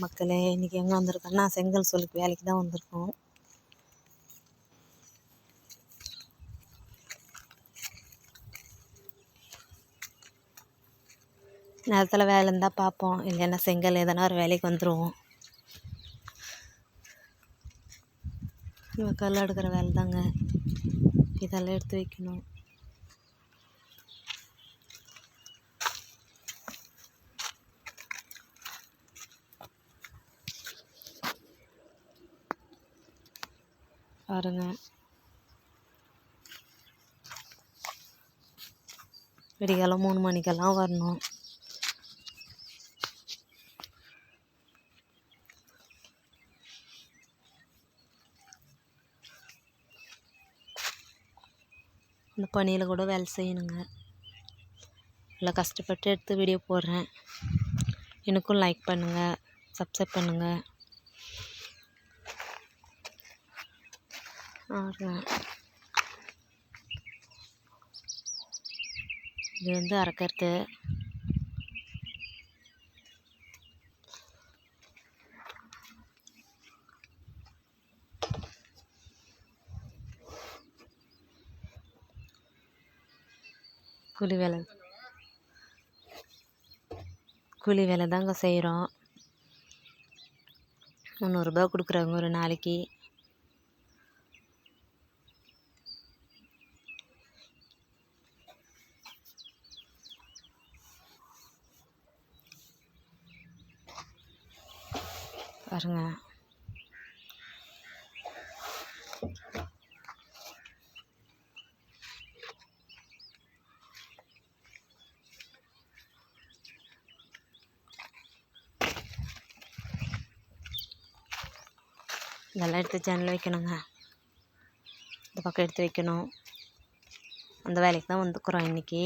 மக்களே, இன்றைக்கி எங்கே வந்திருக்கோன்னா செங்கல் சூளைக்கு வேலைக்கு தான் வந்திருக்கோம். நேரத்தில் வேலை இருந்தால் பார்ப்போம், இல்லைன்னா செங்கல் எதனா ஒரு வேலைக்கு வந்துடுவோம். இவன் கல் எடுக்கிற வேலை தாங்க, இதெல்லாம் எடுத்து வைக்கணும். பாருங்க, விடிகாலம் 3 மணிக்கெல்லாம் வரணும். இந்த பனியில் கூட வேலை செய்யணுங்க. நல்லா கஷ்டப்பட்டு எடுத்து வீடியோ போடுறேன். எனக்கும் லைக் பண்ணுங்கள், சப்ஸ்கிரைப் பண்ணுங்கள். இது வந்து அரைக்கிறது. கூலி வேலை தாங்க செய்கிறோம். 300 ரூபா கொடுக்குறாங்க ஒரு நாளைக்கு. பாருங்க, இதெல்லாம் எடுத்து ஜன்னல் வைக்கணுங்க. இந்த பக்கம் எடுத்து வைக்கணும். அந்த வேலைக்கு தான் வந்துக்கிறோம் இன்றைக்கி.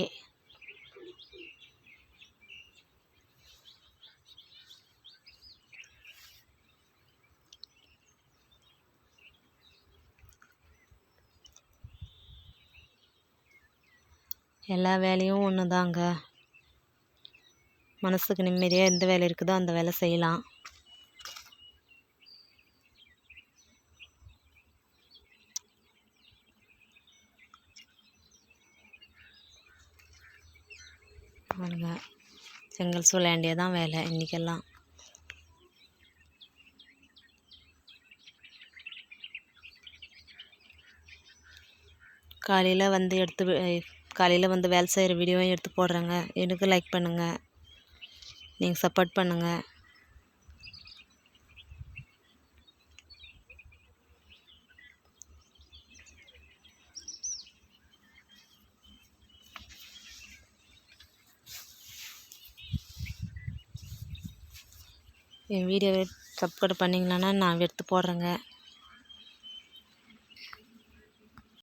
எல்லா வேலையும் ஒன்று தாங்க. மனசுக்கு நிம்மதியாக எந்த வேலை இருக்குதோ அந்த வேலை செய்யலாம். பாருங்க, செங்கல் சூளையாண்டியே தான் வேலை இன்றைக்கெல்லாம். காலையில் வந்து வேலை செய்கிற வீடியோவும் எடுத்து போடுறேங்க. எனக்கு லைக் பண்ணுங்கள், நீங்கள் சப்போர்ட் பண்ணுங்கள். என் வீடியோவை சப்போர்ட் பண்ணிங்களான்னா நான் எடுத்து போடுறேங்க.